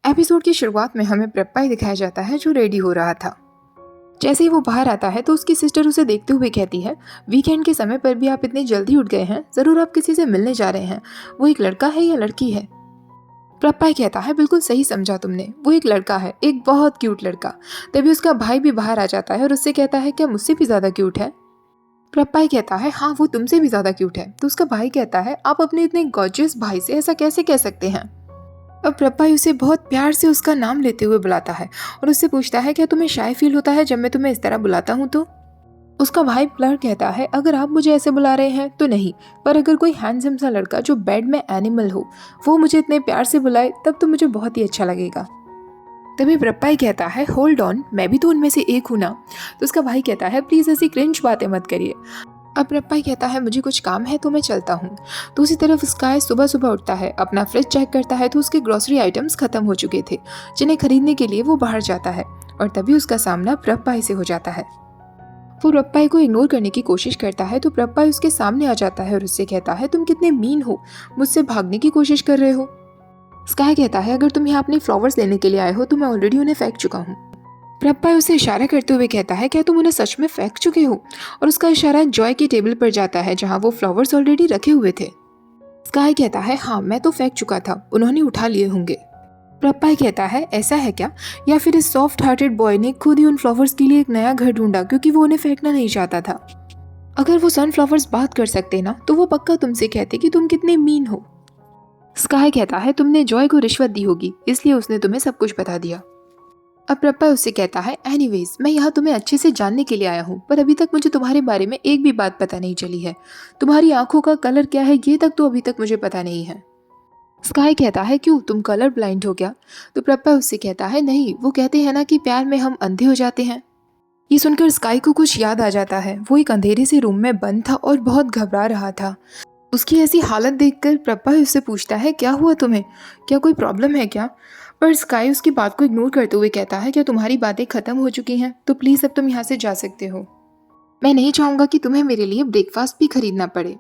Episode की शुरुआत में हमें प्रप्पाई दिखाया जाता है जो रेडी हो रहा था। जैसे ही वो बाहर आता है तो उसकी सिस्टर उसे देखते हुए कहती है, वीकेंड के समय पर भी आप इतने जल्दी उठ गए हैं, जरूर आप किसी से मिलने जा रहे हैं। वो एक लड़का है या लड़की है? प्रप्पाई कहता है, बिल्कुल सही समझा तुमने, वो एक लड़का है, एक बहुत क्यूट लड़का। तभी उसका भाई भी बाहर आ जाता है और उससे कहता है, क्या मुझसे भी ज्यादा क्यूट है? प्रप्पाई कहता है, हाँ वो तुमसे भी ज्यादा क्यूट है। तो उसका भाई कहता है, आप अपने इतने गॉर्जियस भाई से ऐसा कैसे कह सकते हैं? अब प्रप्पाई उसे बहुत प्यार से उसका नाम लेते हुए बुलाता है और उससे पूछता है, क्या तुम्हें शाय फील होता है जब मैं तुम्हें इस तरह बुलाता हूँ? तो उसका भाई ब्लर कहता है, अगर आप मुझे ऐसे बुला रहे हैं तो नहीं, पर अगर कोई हैंडसम सा लड़का जो बेड में एनिमल हो वो मुझे इतने प्यार से बुलाए तब तो मुझे बहुत ही अच्छा लगेगा। तभी प्रप्पाई कहता है, होल्ड ऑन, मैं भी तो उनमें से एक हूँ ना। तो उसका भाई कहता है, प्लीज ऐसी क्रिंज बातें मत करिए। अब प्रप्पाई कहता है, मुझे कुछ काम है तो मैं चलता हूँ। दूसरी तरफ स्काई सुबह सुबह उठता है, अपना फ्रिज चेक करता है तो उसके ग्रोसरी आइटम्स खत्म हो चुके थे, जिन्हें खरीदने के लिए वो बाहर जाता है। और तभी उसका सामना प्रप्पाई से हो जाता है। वो प्रप्पाई को इग्नोर करने की कोशिश करता है तो प्रप्पाई उसके सामने आ जाता है और उससे कहता है, तुम कितने मीन हो, मुझसे भागने की कोशिश कर रहे हो। स्काई कहता है, अगर तुम यहाँ अपने फ्लावर्स लेने के लिए आए हो तो मैं ऑलरेडी उन्हें फेंक चुका हूँ। प्रप्पाई उसे इशारा करते हुए कहता है, क्या तुम उन्हें सच में फेंक चुके हो? और उसका इशारा जॉय की टेबल पर जाता है जहाँ वो फ्लावर्स ऑलरेडी रखे हुए थे। स्काई कहता है, हाँ मैं तो फेंक चुका था, उन्होंने उठा लिए होंगे। प्रप्पाई कहता है, ऐसा है क्या? या फिर इस सॉफ्ट हार्टेड बॉय ने खुद ही उन फ्लावर्स के लिए एक नया घर ढूंढा क्योंकि वो उन्हें फेंकना नहीं चाहता था। अगर वो सनफ्लावर्स बात कर सकते ना तो वो पक्का तुमसे कहते कि तुम कितने मीन हो। स्काई कहता है, तुमने जॉय को रिश्वत दी होगी इसलिए उसने तुम्हें सब कुछ बता दिया। अब प्रप्पाई उससे कहता है, एनीवेज मैं यहाँ तुम्हें अच्छे से जानने के लिए आया हूँ, पर अभी तक मुझे तुम्हारे बारे में एक भी बात पता नहीं चली है। तुम्हारी आंखों का कलर क्या है ये तक तो अभी तक मुझे पता नहीं है। स्काई कहता है, क्यों तुम कलर ब्लाइंड हो क्या? तो प्रप्पाई उससे कहता है, नहीं, वो कहते हैं ना कि प्यार में हम अंधे हो जाते हैं। ये सुनकर स्काई को कुछ याद आ जाता है। वो एक अंधेरे से रूम में बंद था और बहुत घबरा रहा था। उसकी ऐसी हालत देखकर प्रप्पाई उससे पूछता है, क्या हुआ तुम्हें, क्या कोई प्रॉब्लम है क्या? पर स्काई उसकी बात को इग्नोर करते हुए कहता है, क्या तुम्हारी बातें खत्म हो चुकी हैं? तो प्लीज़ अब तुम यहाँ से जा सकते हो। मैं नहीं चाहूँगा कि तुम्हें मेरे लिए ब्रेकफास्ट भी खरीदना पड़े।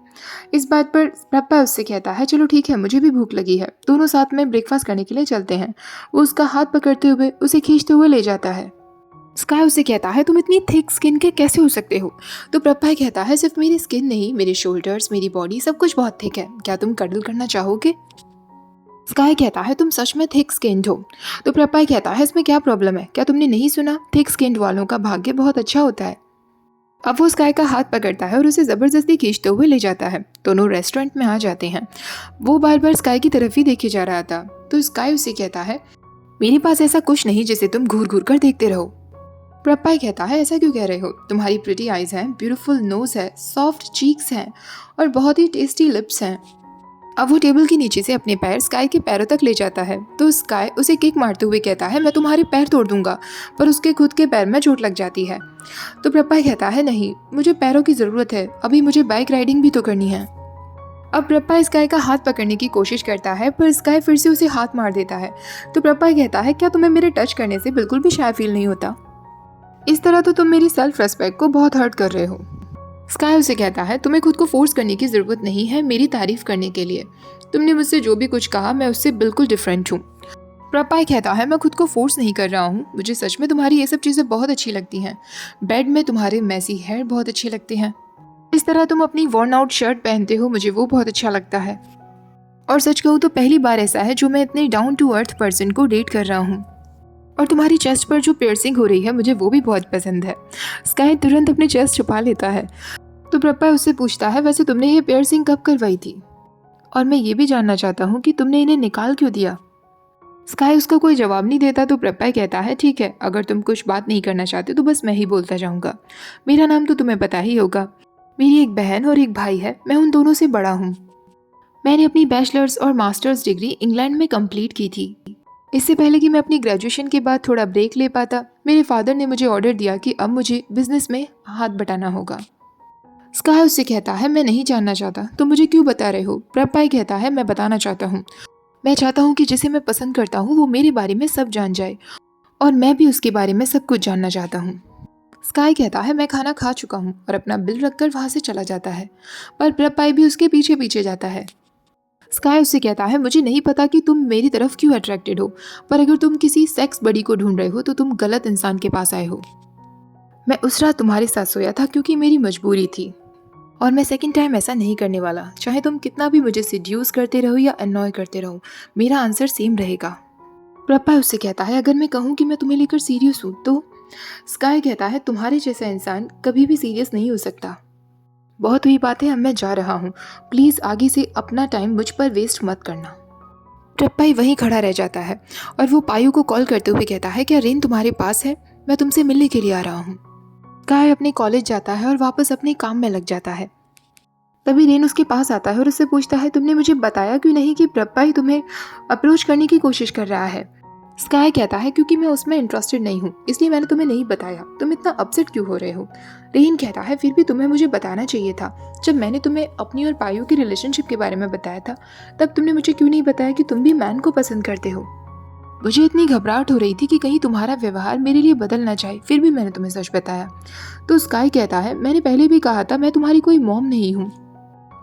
इस बात पर प्रप्पाई उससे कहता है, चलो ठीक है, मुझे भी भूख लगी है, दोनों साथ में ब्रेकफास्ट करने के लिए चलते हैं। वो उसका हाथ पकड़ते हुए उसे खींचते हुए ले जाता है। स्काई उससे कहता है, तुम इतनी थिक स्किन के कैसे हो सकते हो? तो प्रप्पाई कहता है, सिर्फ मेरी स्किन नहीं, मेरे शोल्डर्स, मेरी बॉडी, सब कुछ बहुत थिक है। क्या तुम कडल करना चाहोगे? स्काई कहता है, तुम सच में थिक स्किन्ड हो? तो प्रप्पाई कहता है, इसमें क्या प्रॉब्लम है? क्या तुमने नहीं सुना, थिक स्किन्ड वालों का भाग्य बहुत अच्छा होता है। अब वो स्काई का हाथ पकड़ता है और उसे जबरदस्ती खींचते हुए ले जाता है। दोनों रेस्टोरेंट में आ जाते हैं। वो बार बार स्काई की तरफ ही देखे जा रहा था। तो स्काई उसे कहता है, मेरे पास ऐसा कुछ नहीं जिसे तुम घूर घूर कर देखते रहो। प्रप्पाई कहता है, ऐसा क्यों कह रहे हो? तुम्हारी प्रिटी आईज हैं, ब्यूटीफुल नोज है, सॉफ्ट चीक्स हैं और बहुत ही टेस्टी लिप्स हैं। अब वो टेबल के नीचे से अपने पैर स्काई के पैरों तक ले जाता है। तो स्काई उसे किक मारते हुए कहता है, मैं तुम्हारे पैर तोड़ दूंगा। पर उसके खुद के पैर में चोट लग जाती है। तो प्रप्पाई कहता है, नहीं, मुझे पैरों की ज़रूरत है, अभी मुझे बाइक राइडिंग भी तो करनी है। अब प्रप्पाई स्काई का हाथ पकड़ने की कोशिश करता है पर स्काई फिर से उसे हाथ मार देता है। तो प्रप्पाई कहता है, क्या तुम्हें मेरे टच करने से बिल्कुल भी शाय फील नहीं होता? इस तरह तो तुम मेरी सेल्फ रेस्पेक्ट को बहुत हर्ट कर रहे हो। स्काई उसे कहता है, तुम्हें खुद को फोर्स करने की ज़रूरत नहीं है मेरी तारीफ करने के लिए। तुमने मुझसे जो भी कुछ कहा मैं उससे बिल्कुल डिफरेंट हूँ। प्रप्पाई कहता है, मैं खुद को फोर्स नहीं कर रहा हूँ, मुझे सच में तुम्हारी ये सब चीज़ें बहुत अच्छी लगती हैं। बेड में तुम्हारे मैसी हेयर बहुत अच्छे लगते हैं। इस तरह तुम अपनी वर्न आउट शर्ट पहनते हो, मुझे वो बहुत अच्छा लगता है। और सच कहूँ तो पहली बार ऐसा है जो मैं इतने डाउन टू अर्थ पर्सन को डेट कर रहा हूँ। और तुम्हारी चेस्ट पर जो पियर्सिंग हो रही है मुझे वो भी बहुत पसंद है। स्काई तुरंत अपनी चेस्ट छुपा लेता है। तो प्रप्पाई उससे पूछता है, वैसे तुमने ये पियर्सिंग कब करवाई थी? और मैं ये भी जानना चाहता हूँ कि तुमने इन्हें निकाल क्यों दिया? स्काई उसका कोई जवाब नहीं देता। तो प्रप्पाई कहता है, ठीक है, अगर तुम कुछ बात नहीं करना चाहते तो बस मैं ही बोलता जाऊँगा। मेरा नाम तो तुम्हें पता ही होगा। मेरी एक बहन और एक भाई है, मैं उन दोनों से बड़ा हूँ। मैंने अपनी बैचलर्स और मास्टर्स डिग्री इंग्लैंड में कंप्लीट की थी। इससे पहले कि मैं अपनी ग्रेजुएशन के बाद थोड़ा ब्रेक ले पाता, मेरे फादर ने मुझे ऑर्डर दिया कि अब मुझे बिजनेस में हाथ बटाना होगा। स्काई उससे कहता है, मैं नहीं जानना चाहता, तुम मुझे क्यों बता रहे हो? प्रप्पाई कहता है, मैं बताना चाहता हूँ। मैं चाहता हूँ कि जिसे मैं पसंद करता हूँ वो मेरे बारे में सब जान जाए और मैं भी उसके बारे में सब कुछ जानना चाहता हूँ। स्काई कहता है, मैं खाना खा चुका हूँ और अपना बिल रखकर वहाँ से चला जाता है। पर प्रप्पाई भी उसके पीछे पीछे जाता है। स्काई उससे कहता है मुझे नहीं पता कि तुम मेरी तरफ क्यों अट्रैक्टेड हो, पर अगर तुम किसी सेक्स बडी को ढूंढ रहे हो तो तुम गलत इंसान के पास आए हो। मैं उस रात तुम्हारे साथ सोया था क्योंकि मेरी मजबूरी थी, और मैं सेकंड टाइम ऐसा नहीं करने वाला। चाहे तुम कितना भी मुझे सिड्यूस करते रहो या अनॉय करते रहो, मेरा आंसर सेम रहेगा। प्रपा उससे कहता है अगर मैं कहूँ कि मैं तुम्हें लेकर सीरियस हूँ तो? स्काई कहता है तुम्हारे जैसा इंसान कभी भी सीरियस नहीं हो सकता। बहुत हुई बात है, अब मैं जा रहा हूँ, प्लीज़ आगे से अपना टाइम मुझ पर वेस्ट मत करना। प्रपाई वहीं खड़ा रह जाता है और वो पायु को कॉल करते हुए कहता है क्या रेन तुम्हारे पास है? मैं तुमसे मिलने के लिए आ रहा हूँ। स्काई अपने कॉलेज जाता है और वापस अपने काम में लग जाता है। तभी रेन उसके पास आता है और उससे पूछता है तुमने मुझे बताया क्यों नहीं कि प्रपाई तुम्हें अप्रोच करने की कोशिश कर रहा है? स्काई कहता है क्योंकि मैं उसमें इंटरेस्टेड नहीं हूँ, इसलिए मैंने तुम्हें नहीं बताया। तुम इतना अपसेट क्यों हो रहे हो? रेन कहता है फिर भी तुम्हें मुझे बताना चाहिए था। जब मैंने तुम्हें अपनी और पायु की रिलेशनशिप के बारे में बताया था, तब तुमने मुझे क्यों नहीं बताया कि तुम भी मैन को पसंद करते हो? मुझे इतनी घबराहट हो रही थी कि कहीं तुम्हारा व्यवहार मेरे लिए बदल ना जाए, फिर भी मैंने तुम्हें सच बताया। तो स्काई कहता है मैंने पहले भी कहा था मैं तुम्हारी कोई मॉम नहीं हूँ।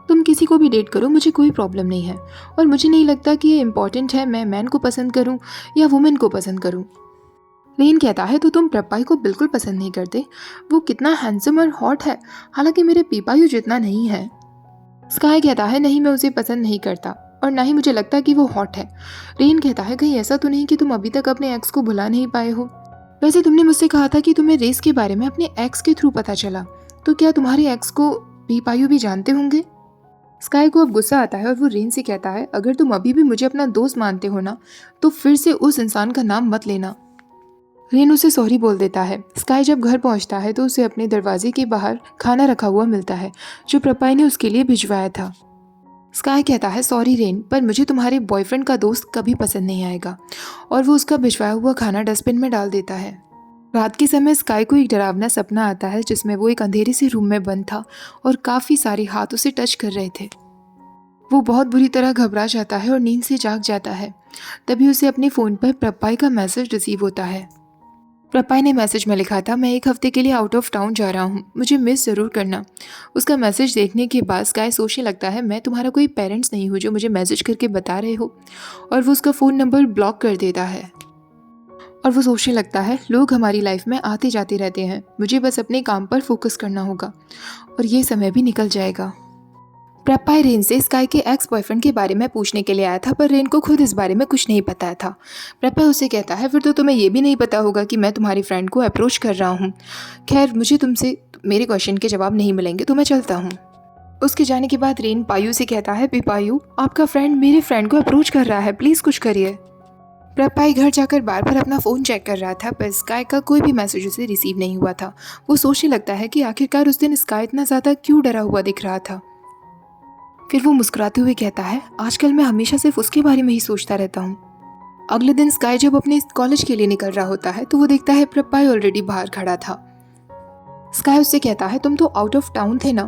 तुम किसी को भी डेट करो, मुझे कोई प्रॉब्लम नहीं है, और मुझे नहीं लगता कि ये इम्पोर्टेंट है मैं मैन को पसंद करूं या वुमेन को पसंद करूं। रेन कहता है तो तुम प्रपाई को बिल्कुल पसंद नहीं करते? वो कितना हैंडसम और हॉट है, हालांकि मेरे पीपायु जितना नहीं है। स्काई कहता है नहीं, मैं उसे पसंद नहीं करता और ना ही मुझे लगता कि वो हॉट है। रेन कहता है कहीं ऐसा तो नहीं कि तुम अभी तक अपने एक्स को भुला नहीं पाए हो? वैसे तुमने मुझसे कहा था कि तुम्हें रेस के बारे में अपने एक्स के थ्रू पता चला, तो क्या तुम्हारे एक्स को पीपायु भी जानते होंगे? स्काई को अब गुस्सा आता है और वो रेन से कहता है अगर तुम अभी भी मुझे अपना दोस्त मानते हो ना, तो फिर से उस इंसान का नाम मत लेना। रेन उसे सॉरी बोल देता है। स्काई जब घर पहुंचता है तो उसे अपने दरवाजे के बाहर खाना रखा हुआ मिलता है जो प्रपाई ने उसके लिए भिजवाया था। स्काई कहता है सॉरी रेन, पर मुझे तुम्हारे बॉयफ्रेंड का दोस्त कभी पसंद नहीं आएगा, और वो उसका भिजवाया हुआ खाना डस्टबिन में डाल देता है। रात के समय स्काई को एक डरावना सपना आता है जिसमें वो एक अंधेरे से रूम में बंद था और काफ़ी सारे हाथ उसे टच कर रहे थे। वो बहुत बुरी तरह घबरा जाता है और नींद से जाग जाता है। तभी उसे अपने फ़ोन पर प्रपाई का मैसेज रिसीव होता है। प्रपाई ने मैसेज में लिखा था मैं 1 हफ्ते के लिए आउट ऑफ टाउन जा रहा हूँ, मुझे मिस ज़रूर करना। उसका मैसेज देखने के बाद स्काई सोचने लगता है मैं तुम्हारा कोई पेरेंट्स नहीं हूँ जो मुझे मैसेज करके बता रहे हो, और वो उसका फ़ोन नंबर ब्लॉक कर देता है। और वो सोचने लगता है लोग हमारी लाइफ में आते जाते रहते हैं, मुझे बस अपने काम पर फोकस करना होगा और ये समय भी निकल जाएगा। प्रपाई रेन से स्काई के एक्स बॉयफ्रेंड के बारे में पूछने के लिए आया था, पर रेन को खुद इस बारे में कुछ नहीं पता था। प्रपाई उसे कहता है फिर तो तुम्हें ये भी नहीं पता होगा कि मैं तुम्हारी फ्रेंड को अप्रोच कर रहा हूँ। खैर मुझे तुमसे मेरे क्वेश्चन के जवाब नहीं मिलेंगे तो मैं चलता हूँ। उसके जाने के बाद रेन पायु से कहता है पायु आपका फ्रेंड मेरे फ्रेंड को अप्रोच कर रहा है, प्लीज़ कुछ करिए। प्रपाई घर जाकर बार बार अपना फ़ोन चेक कर रहा था, पर स्काई का कोई भी मैसेज उसे रिसीव नहीं हुआ था। वो सोचने लगता है कि आखिरकार उस दिन स्काई इतना ज़्यादा क्यों डरा हुआ दिख रहा था। फिर वो मुस्कुराते हुए कहता है आजकल मैं हमेशा सिर्फ उसके बारे में ही सोचता रहता हूँ। अगले दिन स्काई जब अपने कॉलेज के लिए निकल रहा होता है तो वो देखता है प्रपाई ऑलरेडी बाहर खड़ा था। स्काई उससे कहता है तुम तो आउट ऑफ टाउन थे ना?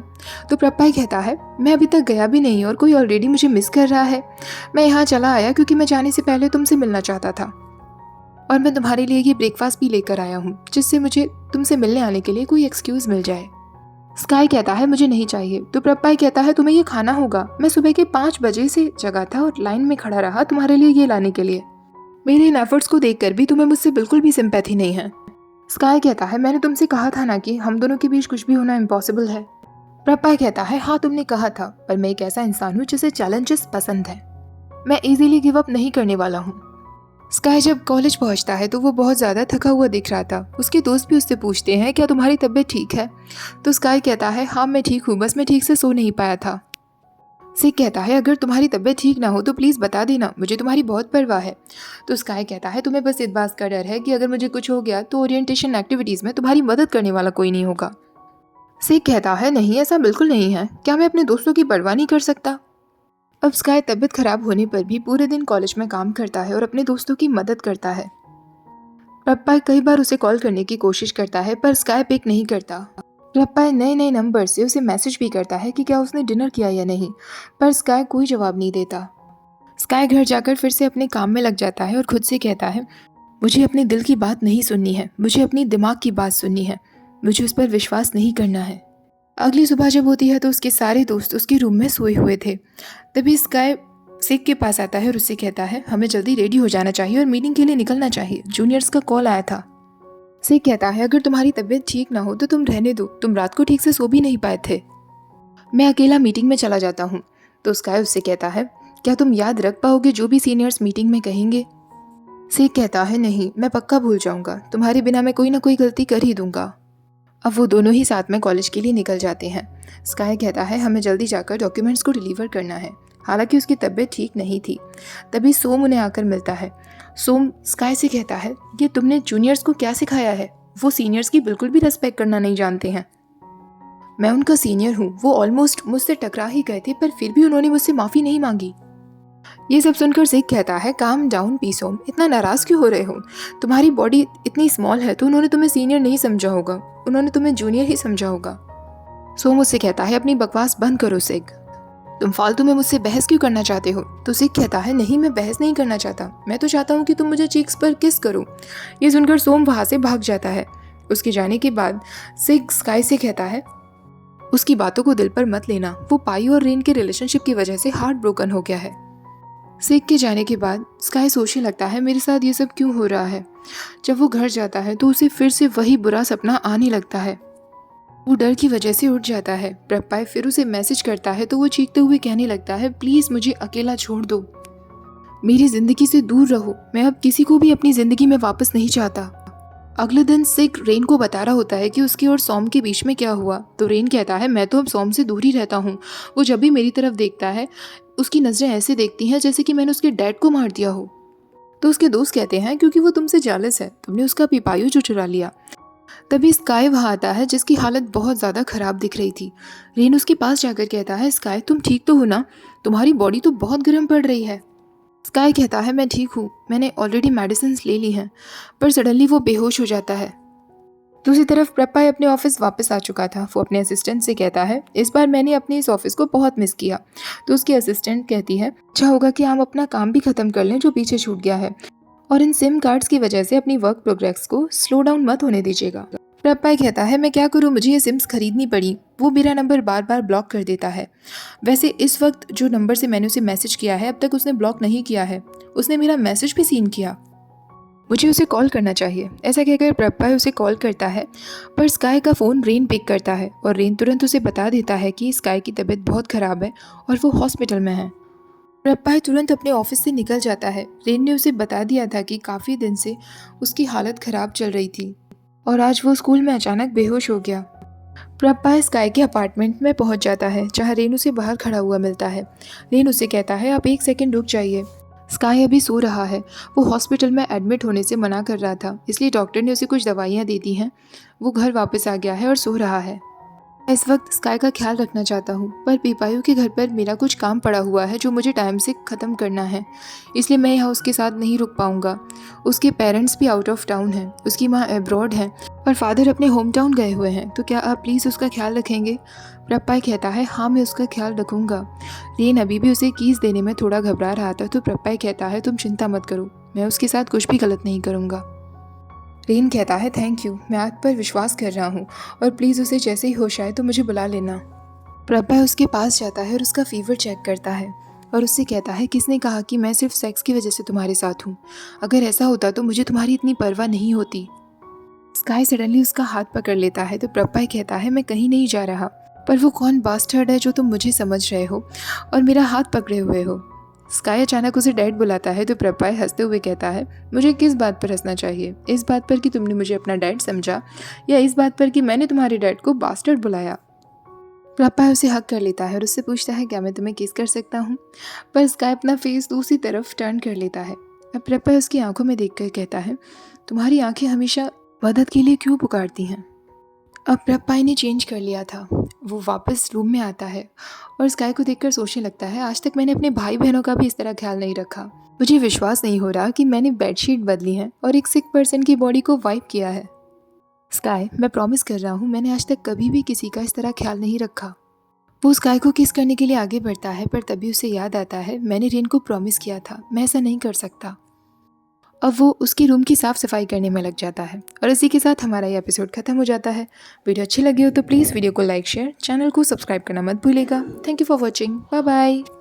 तो प्रपाई कहता है मैं अभी तक गया भी नहीं और कोई ऑलरेडी मुझे मिस कर रहा है। मैं यहाँ चला आया क्योंकि मैं जाने से पहले तुमसे मिलना चाहता था, और मैं तुम्हारे लिए ये ब्रेकफास्ट भी लेकर आया हूँ जिससे मुझे तुमसे मिलने आने के लिए कोई एक्सक्यूज़ मिल जाए। स्काई कहता है मुझे नहीं चाहिए। तो प्रपाई कहता है तुम्हें ये खाना होगा, मैं सुबह के 5 बजे से जगा था और लाइन में खड़ा रहा तुम्हारे लिए ये लाने के लिए। मेरे इन एफर्ट्स को देखकर भी तुम्हें मुझसे बिल्कुल भी सिंपैथी नहीं है। स्काई कहता है मैंने तुमसे कहा था ना कि हम दोनों के बीच कुछ भी होना इम्पॉसिबल है। प्रपाई कहता है हाँ तुमने कहा था, पर मैं एक ऐसा इंसान हूँ जिसे चैलेंजेस पसंद है, मैं इजीली गिव अप नहीं करने वाला हूँ। स्काई जब कॉलेज पहुंचता है तो वो बहुत ज़्यादा थका हुआ दिख रहा था। उसके दोस्त भी उससे पूछते हैं क्या तुम्हारी तबीयत ठीक है? तो स्काई कहता है हाँ मैं ठीक हूँ, बस मैं ठीक से सो नहीं पाया था। सिक कहता है अगर तुम्हारी तबीयत ठीक ना हो तो प्लीज़ बता देना, मुझे तुम्हारी बहुत परवाह है। तो स्काई कहता है तुम्हें बस इस बात का डर है कि अगर मुझे कुछ हो गया तो ओरिएंटेशन एक्टिविटीज़ में तुम्हारी मदद करने वाला कोई नहीं होगा। सिक कहता है नहीं ऐसा बिल्कुल नहीं है, क्या मैं अपने दोस्तों की परवाह नहीं कर सकता? अब स्काई तबीयत खराब होने पर भी पूरे दिन कॉलेज में काम करता है और अपने दोस्तों की मदद करता है। प्रपाई कई बार उसे कॉल करने की कोशिश करता है पर स्काई पिक नहीं करता। प्रपाई नए नए नंबर से उसे मैसेज भी करता है कि क्या उसने डिनर किया या नहीं, पर स्काई कोई जवाब नहीं देता। स्काई घर जाकर फिर से अपने काम में लग जाता है और खुद से कहता है मुझे अपने दिल की बात नहीं सुननी है, मुझे अपनी दिमाग की बात सुननी है, मुझे उस पर विश्वास नहीं करना है। अगली सुबह जब होती है तो उसके सारे दोस्त उसके रूम में सोए हुए थे। तभी स्काई सिक के पास आता है और उससे कहता है हमें जल्दी रेडी हो जाना चाहिए और मीटिंग के लिए निकलना चाहिए, जूनियर्स का कॉल आया था। सिक कहता है अगर तुम्हारी तबीयत ठीक ना हो तो तुम रहने दो, तुम रात को ठीक से सो भी नहीं पाए थे, मैं अकेला मीटिंग में चला जाता हूँ। तो स्काई उससे कहता है क्या तुम याद रख पाओगे जो भी सीनियर्स मीटिंग में कहेंगे? सिक कहता है नहीं, मैं पक्का भूल जाऊंगा, तुम्हारे बिना मैं कोई ना कोई गलती कर ही दूंगा। अब वो दोनों ही साथ में कॉलेज के लिए निकल जाते हैं। स्काई कहता है हमें जल्दी जाकर डॉक्यूमेंट्स को डिलीवर करना है। हालांकि उसकी तबीयत ठीक नहीं थी। तभी सोम उन्हें आकर मिलता है। सोम स्काई से कहता है ये तुमने जूनियर्स को क्या सिखाया है? वो सीनियर्स की बिल्कुल भी रिस्पेक्ट करना नहीं जानते हैं। मैं उनका सीनियर हूँ, वो ऑलमोस्ट मुझसे टकरा ही गए थे पर फिर भी उन्होंने मुझसे माफ़ी नहीं मांगी। ये सब सुनकर सिक कहता है काम डाउन पीसोम, इतना नाराज़ क्यों हो रहे हो? तुम्हारी बॉडी इतनी स्मॉल है तो उन्होंने तुम्हें सीनियर नहीं समझा होगा, उन्होंने तुम्हें जूनियर ही समझा होगा। सोम उससे कहता है अपनी बकवास बंद करो सिक, तुम फालतू में मुझसे बहस क्यों करना चाहते हो? तो सिक कहता है नहीं, मैं बहस नहीं करना चाहता, मैं तो चाहता हूँ कि तुम मुझे चीक्स पर किस करो। ये सुनकर सोम वहाँ से भाग जाता है। उसके जाने के बाद सिक स्काई से कहता है उसकी बातों को दिल पर मत लेना, वो पाई और रेन के रिलेशनशिप की वजह से हार्ट ब्रोकन हो गया है। सिक के जाने के बाद स्काई सोचने लगता है मेरे साथ ये सब क्यों हो रहा है। जब वो घर जाता है तो उसे फिर से वही बुरा सपना आने लगता है। वो डर की वजह से उठ जाता है। प्रपाई फिर उसे मैसेज करता है तो वो चीखते हुए कहने लगता है प्लीज़ मुझे अकेला छोड़ दो, मेरी ज़िंदगी से दूर रहो, मैं अब किसी को भी अपनी ज़िंदगी में वापस नहीं चाहता। अगले दिन सिक रेन को बता रहा होता है कि उसकी और सॉम के बीच में क्या हुआ। तो रेन कहता है मैं तो अब सॉम से दूर ही रहता हूँ, वो जब भी मेरी तरफ देखता है उसकी नज़रें ऐसे देखती हैं जैसे कि मैंने उसके डैड को मार दिया हो। तो उसके दोस्त कहते हैं क्योंकि वो तुमसे जालस है, तुमने उसका पीपायू जो चुरा लिया। तभी स्काई वहाँ आता है जिसकी हालत बहुत ज़्यादा ख़राब दिख रही थी। रेन उसके पास जाकर कहता है स्काई तुम ठीक तो हो ना, तुम्हारी बॉडी तो बहुत गर्म पड़ रही है। स्काई कहता है मैं ठीक हूँ, मैंने ऑलरेडी मेडिसिन ले ली हैं। पर सडनली वो बेहोश हो जाता है। दूसरी तरफ प्रपाई अपने ऑफिस वापस आ चुका था। वो अपने असिस्टेंट से कहता है इस बार मैंने अपने इस ऑफिस को बहुत मिस किया। तो उसकी असिस्टेंट कहती है अच्छा होगा कि हम अपना काम भी ख़त्म कर लें जो पीछे छूट गया है, और इन सिम कार्ड्स की वजह से अपनी वर्क प्रोग्रेस को स्लो डाउन मत होने दीजिएगा। प्रपाई कहता है मैं क्या करूँ, मुझे ये सिम्स खरीदनी पड़ी, वो मेरा नंबर बार बार ब्लॉक कर देता है। वैसे इस वक्त जो नंबर से मैंने उसे मैसेज किया है अब तक उसने ब्लॉक नहीं किया है, उसने मेरा मैसेज भी सीन किया, मुझे उसे कॉल करना चाहिए। ऐसा कहकर प्रपाई उसे कॉल करता है पर स्काई का फ़ोन रेन पिक करता है और रेन तुरंत उसे बता देता है कि स्काई की तबीयत बहुत ख़राब है और वो हॉस्पिटल में है। प्रपाई तुरंत अपने ऑफिस से निकल जाता है। रेन ने उसे बता दिया था कि काफ़ी दिन से उसकी हालत ख़राब चल रही थी और आज वो स्कूल में अचानक बेहोश हो गया। प्रपाई स्काई के अपार्टमेंट में पहुंच जाता है जहां रेन उसे बाहर खड़ा हुआ मिलता है। रेन उसे कहता है आप 1 सेकंड रुक जाइए, स्काई अभी सो रहा है, वो हॉस्पिटल में एडमिट होने से मना कर रहा था इसलिए डॉक्टर ने उसे कुछ दवाइयाँ दे दी हैं, वो घर वापस आ गया है और सो रहा है। इस वक्त स्काई का ख्याल रखना चाहता हूँ पर पीपायू के घर पर मेरा कुछ काम पड़ा हुआ है जो मुझे टाइम से ख़त्म करना है, इसलिए मैं यहाँ उसके साथ नहीं रुक पाऊँगा। उसके पेरेंट्स भी आउट ऑफ टाउन हैं, उसकी माँ एब्रॉड हैं और फादर अपने होम टाउन गए हुए हैं, तो क्या आप प्लीज़ उसका ख्याल रखेंगे? प्रपाई कहता है हाँ मैं उसका ख्याल रखूँगा। रेन अभी भी उसे कीज़ देने में थोड़ा घबरा रहा था तो प्रपाई कहता है तुम चिंता मत करो, मैं उसके साथ कुछ भी गलत नहीं करूँगा। रेन कहता है थैंक यू, मैं आप पर विश्वास कर रहा हूँ और प्लीज़ उसे जैसे ही होश आए तो मुझे बुला लेना। प्रपाई उसके पास जाता है और उसका फीवर चेक करता है और उससे कहता है किसने कहा कि मैं सिर्फ सेक्स की वजह से तुम्हारे साथ हूँ, अगर ऐसा होता तो मुझे तुम्हारी इतनी परवाह नहीं होती। स्काई सडनली उसका हाथ पकड़ लेता है तो प्रपाई कहता है मैं कहीं नहीं जा रहा, पर वो कौन बास्टर्ड है जो तुम मुझे समझ रहे हो और मेरा हाथ पकड़े हुए हो। स्काई अचानक उसे डैड बुलाता है तो प्रपाई हंसते हुए कहता है मुझे किस बात पर हंसना चाहिए, इस बात पर कि तुमने मुझे अपना डैड समझा या इस बात पर कि मैंने तुम्हारे डैड को बास्टर्ड बुलाया। प्रपाई उसे हक कर लेता है और उससे पूछता है क्या मैं तुम्हें किस कर सकता हूँ, पर स्काई अपना फेस दूसरी तरफ टर्न कर लेता है। अब प्रपाई उसकी आंखों में देखकर कहता है तुम्हारी आंखें हमेशा मदद के लिए क्यों पुकारती हैं। अब प्रपाई ने चेंज कर लिया था। वो वापस रूम में आता है और स्काई को देखकर सोचने लगता है आज तक मैंने अपने भाई बहनों का भी इस तरह ख्याल नहीं रखा। मुझे विश्वास नहीं हो रहा कि मैंने बेडशीट बदली है और एक सिक पर्सन की बॉडी को वाइप किया है। स्काई मैं प्रॉमिस कर रहा हूँ मैंने आज तक कभी भी किसी का इस तरह ख्याल नहीं रखा। वो स्काई को किस करने के लिए आगे बढ़ता है पर तभी उसे याद आता है मैंने रेन को प्रॉमिस किया था, मैं ऐसा नहीं कर सकता। अब वो उसकी रूम की साफ़ सफाई करने में लग जाता है और इसी के साथ हमारा ये एपिसोड खत्म हो जाता है। वीडियो अच्छी लगी हो तो प्लीज़ वीडियो को लाइक शेयर, चैनल को सब्सक्राइब करना मत भूलिएगा। Thank you for watching, bye bye.